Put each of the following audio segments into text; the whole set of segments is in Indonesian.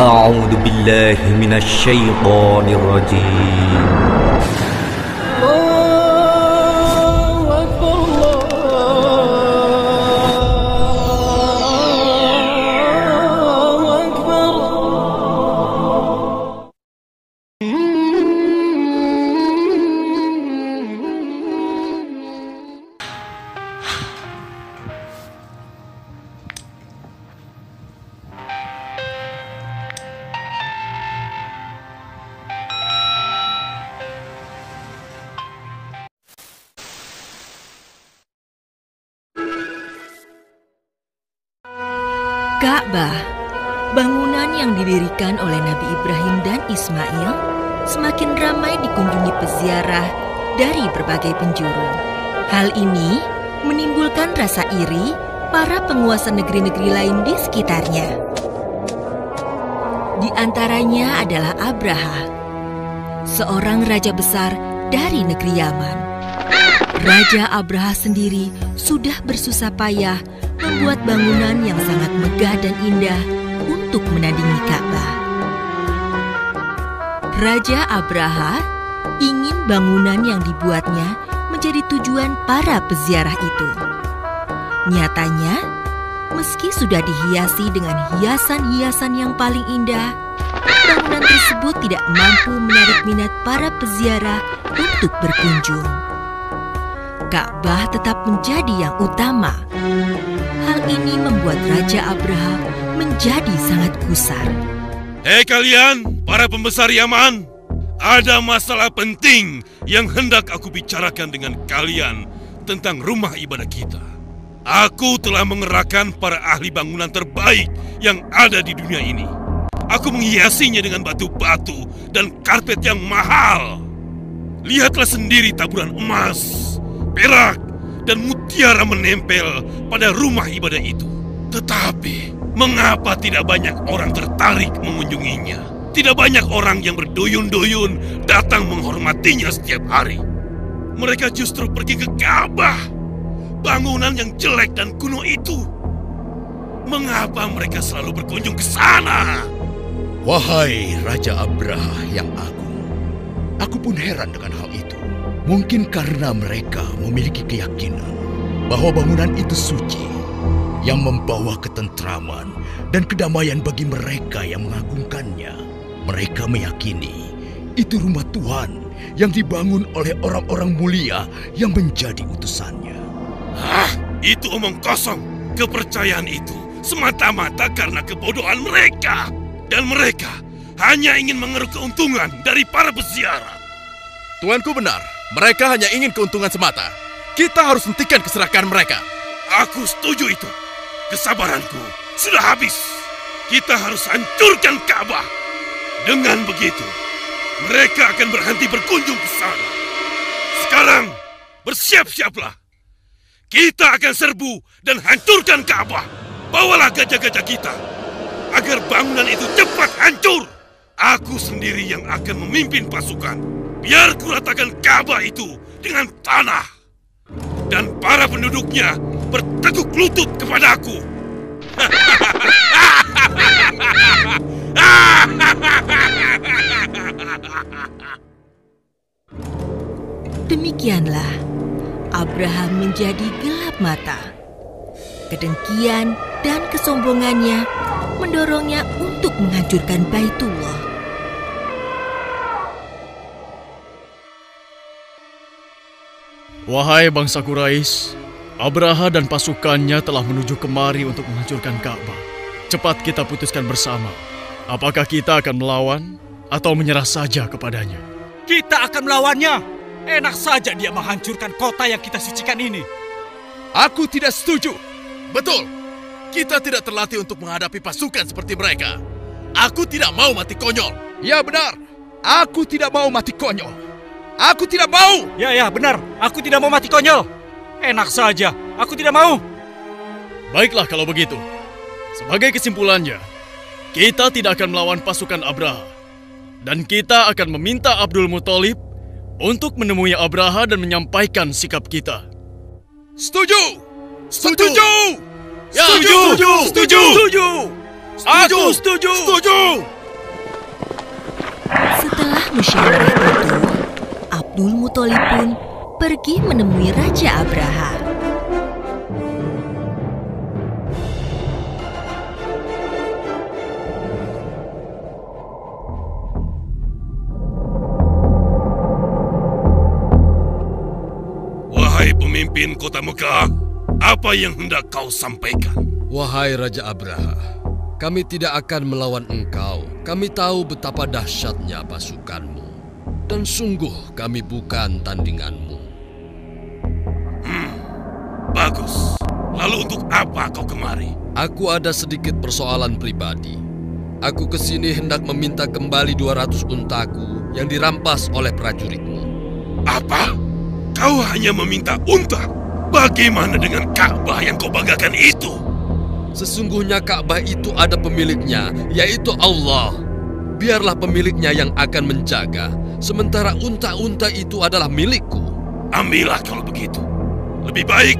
أعوذ بالله من الشيطان الرجيم. Ka'bah, bangunan yang didirikan oleh Nabi Ibrahim dan Ismail, semakin ramai dikunjungi peziarah dari berbagai penjuru. Hal ini menimbulkan rasa iri para penguasa negeri-negeri lain di sekitarnya. Di antaranya adalah Abraha, seorang raja besar dari negeri Yaman. Raja Abraha sendiri sudah bersusah payah membuat bangunan yang sangat megah dan indah untuk menandingi Ka'bah. Raja Abraha ingin bangunan yang dibuatnya menjadi tujuan para peziarah itu. Nyatanya, meski sudah dihiasi dengan hiasan-hiasan yang paling indah, bangunan tersebut tidak mampu menarik minat para peziarah untuk berkunjung. Ka'bah tetap menjadi yang utama. Hal ini membuat Raja Abraha menjadi sangat gusar. Hei kalian, para pembesar Yaman, ada masalah penting yang hendak aku bicarakan dengan kalian tentang rumah ibadah kita. Aku telah mengerahkan para ahli bangunan terbaik yang ada di dunia ini. Aku menghiasinya dengan batu-batu dan karpet yang mahal. Lihatlah sendiri taburan emas, perak, dan mutiara menempel pada rumah ibadah itu. Tetapi, mengapa tidak banyak orang tertarik mengunjunginya? Tidak banyak orang yang berduyun-duyun datang menghormatinya setiap hari. Mereka justru pergi ke Ka'bah, bangunan yang jelek dan kuno itu. Mengapa mereka selalu berkunjung ke sana? Wahai Raja Abraha yang agung, aku pun heran dengan hal itu. Mungkin karena mereka memiliki keyakinan bahwa bangunan itu suci, yang membawa ketentraman dan kedamaian bagi mereka yang mengagungkannya. Mereka meyakini itu rumah Tuhan yang dibangun oleh orang-orang mulia yang menjadi utusannya. Itu omong kosong. Kepercayaan itu semata-mata karena kebodohan mereka. Dan mereka hanya ingin mengeruk keuntungan dari para peziarah. Tuanku benar. Mereka hanya ingin keuntungan semata. Kita harus hentikan keserakahan mereka. Aku setuju itu. Kesabaranku sudah habis. Kita harus hancurkan Ka'bah. Dengan begitu, mereka akan berhenti berkunjung ke sana. Sekarang, bersiap-siaplah. Kita akan serbu dan hancurkan Ka'bah. Bawalah gajah-gajah kita, agar bangunan itu cepat hancur. Aku sendiri yang akan memimpin pasukan. Biar kuratakan Ka'bah itu dengan tanah. Dan para penduduknya bertekuk lutut kepadaku. Demikianlah, Abraham menjadi gelap mata. Kedengkian dan kesombongannya mendorongnya untuk menghancurkan Baitullah. Wahai bangsa Quraisy, Abraha dan pasukannya telah menuju kemari untuk menghancurkan Ka'bah. Cepat kita putuskan bersama. Apakah kita akan melawan atau menyerah saja kepadanya? Kita akan melawannya. Enak saja dia menghancurkan kota yang kita sucikan ini. Aku tidak setuju. Betul. Kita tidak terlatih untuk menghadapi pasukan seperti mereka. Aku tidak mau mati konyol. Ya benar. Aku tidak mau mati konyol. Aku tidak mau. Ya benar. Aku tidak mau mati konyol. Enak saja. Aku tidak mau. Baiklah kalau begitu. Sebagai kesimpulannya, kita tidak akan melawan pasukan Abraha. Dan kita akan meminta Abdul Muthalib untuk menemui Abraha dan menyampaikan sikap kita. Setuju. Setuju. Ya, setuju. setuju. Setuju. Setuju. Aku setuju. Setuju. Setelah musyawarah itu, Abdul Muthalib pun pergi menemui Raja Abraha. Wahai pemimpin kota Mekah, apa yang hendak kau sampaikan? Wahai Raja Abraha, kami tidak akan melawan engkau. Kami tahu betapa dahsyatnya pasukanmu. Dan sungguh kami bukan tandinganmu. Bagus. Lalu untuk apa kau kemari? Aku ada sedikit persoalan pribadi. Aku kesini hendak meminta kembali 200 untaku yang dirampas oleh prajuritmu. Apa? Kau hanya meminta unta? Bagaimana dengan Ka'bah yang kau banggakan itu? Sesungguhnya Ka'bah itu ada pemiliknya, yaitu Allah. Biarlah pemiliknya yang akan menjaga, sementara unta-unta itu adalah milikku. Ambillah kalau begitu. Lebih baik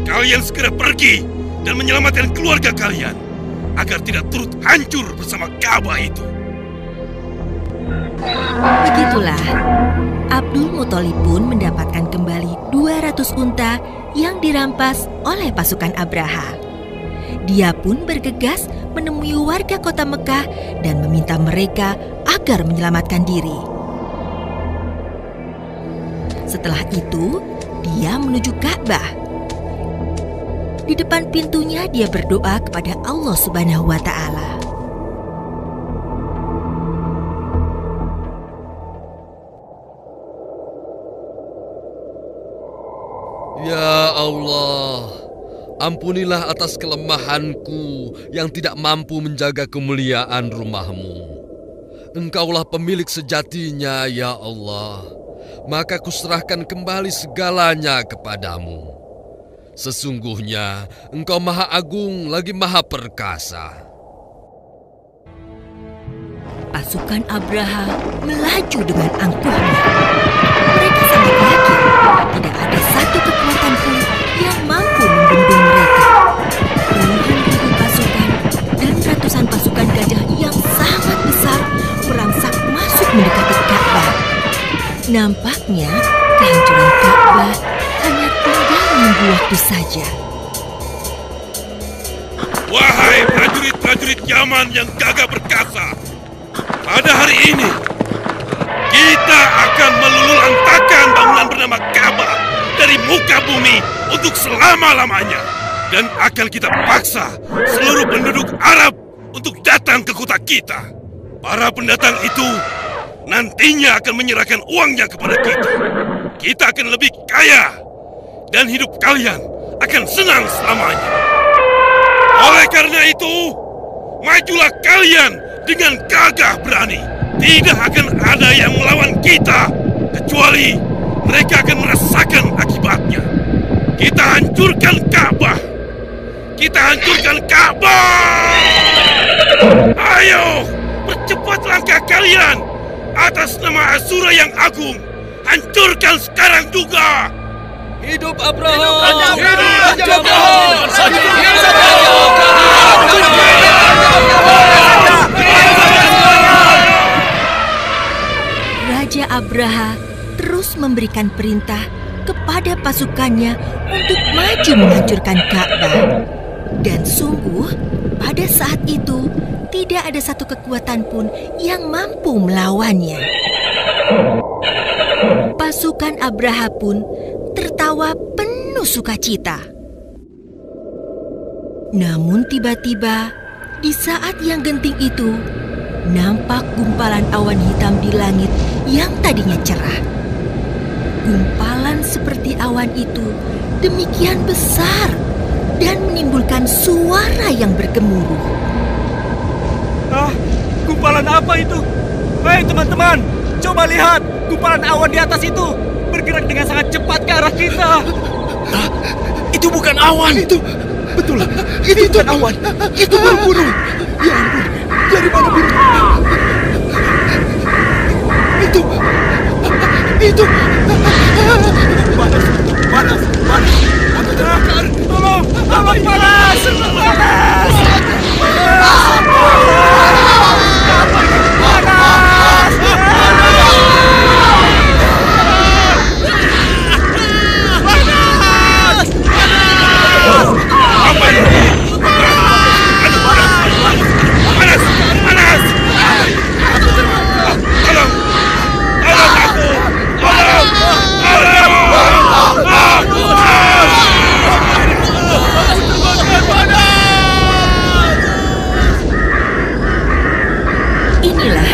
kalian segera pergi dan menyelamatkan keluarga kalian agar tidak turut hancur bersama Ka'bah itu. Begitulah, Abdul Muthalib pun mendapatkan kembali 200 unta yang dirampas oleh pasukan Abraha. Dia pun bergegas menemui warga kota Mekah dan meminta mereka agar menyelamatkan diri. Setelah itu, dia menuju Ka'bah. Di depan pintunya dia berdoa kepada Allah Subhanahu wa Ta'ala. Ya Allah, ampunilah atas kelemahanku yang tidak mampu menjaga kemuliaan rumah-Mu. Engkaulah pemilik sejatinya, ya Allah. Maka kuserahkan kembali segalanya kepadamu. Sesungguhnya Engkau Maha Agung lagi Maha Perkasa. Pasukan Abraha melaju dengan angkuhnya. Mereka sangat yakin tidak ada satu kekuatan pun yang mampu membendung mereka. Puluhan ribu pasukan dan ratusan pasukan gajah yang sangat besar merangsek masuk mendekati Ka'bah. Nampaknya kehancuran Ka'bah hanya tinggal menunggu waktu saja. Wahai prajurit-prajurit Yaman yang gagah perkasa, pada hari ini kita akan meluluhlantakkan bangunan bernama Ka'bah dari muka bumi untuk selama-lamanya, dan akan kita paksa seluruh penduduk Arab untuk datang ke kota kita. Para pendatang itu nantinya akan menyerahkan uangnya kepada kita. Kita akan lebih kaya dan hidup kalian akan senang selamanya. Oleh karena itu, majulah kalian dengan gagah berani. Tidak akan ada yang melawan kita, kecuali mereka akan merasakan akibatnya. Kita hancurkan Ka'bah. Kita hancurkan Ka'bah. Ayo, percepat langkah kalian. Atas nama Asura yang agung, hancurkan sekarang juga. Hidup Abraha! Raja Abraha terus memberikan perintah kepada pasukannya untuk maju menghancurkan Ka'bah. Dan sungguh, pada saat itu tidak ada satu kekuatan pun yang mampu melawannya. Pasukan Abraha pun tertawa penuh sukacita. Namun tiba-tiba, di saat yang genting itu, nampak gumpalan awan hitam di langit yang tadinya cerah. Gumpalan seperti awan itu demikian besar dan menimbulkan suara yang bergemuruh. Gumpalan apa itu? Hei teman-teman, coba lihat, gumpalan awan di atas itu bergerak dengan sangat cepat ke arah kita. Itu bukan awan. Itu bukan awan. Itu burung. Ya ampun, dari mana burung? Itu. Panas. Aku terbakar. Tolong, panas. Panas. Inilah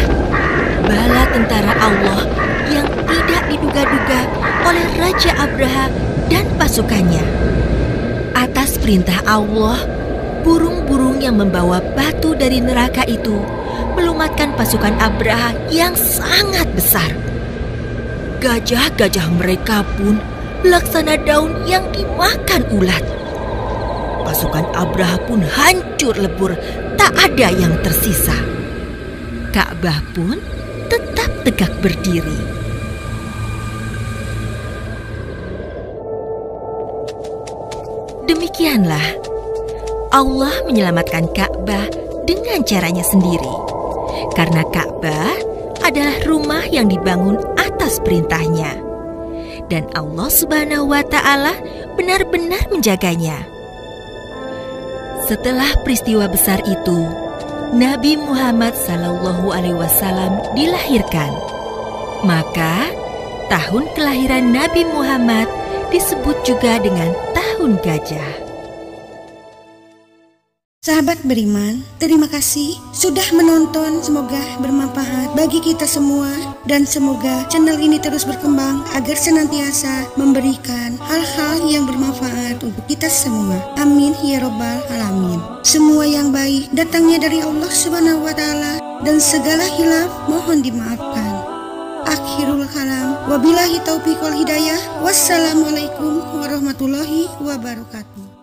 bala tentara Allah yang tidak diduga-duga oleh Raja Abraha dan pasukannya. Atas perintah Allah, burung-burung yang membawa batu dari neraka itu melumatkan pasukan Abraha yang sangat besar. Gajah-gajah mereka pun laksana daun yang dimakan ulat. Pasukan Abraha pun hancur lebur, tak ada yang tersisa. Ka'bah pun tetap tegak berdiri. Demikianlah Allah menyelamatkan Ka'bah dengan caranya sendiri. Karena Ka'bah adalah rumah yang dibangun atas perintahnya. Dan Allah Subhanahu wa Ta'ala benar-benar menjaganya. Setelah peristiwa besar itu, Nabi Muhammad SAW dilahirkan. Maka, tahun kelahiran Nabi Muhammad disebut juga dengan Tahun Gajah. Sahabat beriman, terima kasih sudah menonton. Semoga bermanfaat bagi kita semua. Dan semoga channel ini terus berkembang agar senantiasa memberikan hal-hal yang bermanfaat untuk kita semua. Amin ya robbal alamin. Semua yang baik datangnya dari Allah Subhanahu wa Ta'ala, dan segala hilaf mohon dimaafkan. Akhirul kalam, wabillahi taufiq wal hidayah. Wassalamualaikum warahmatullahi wabarakatuh.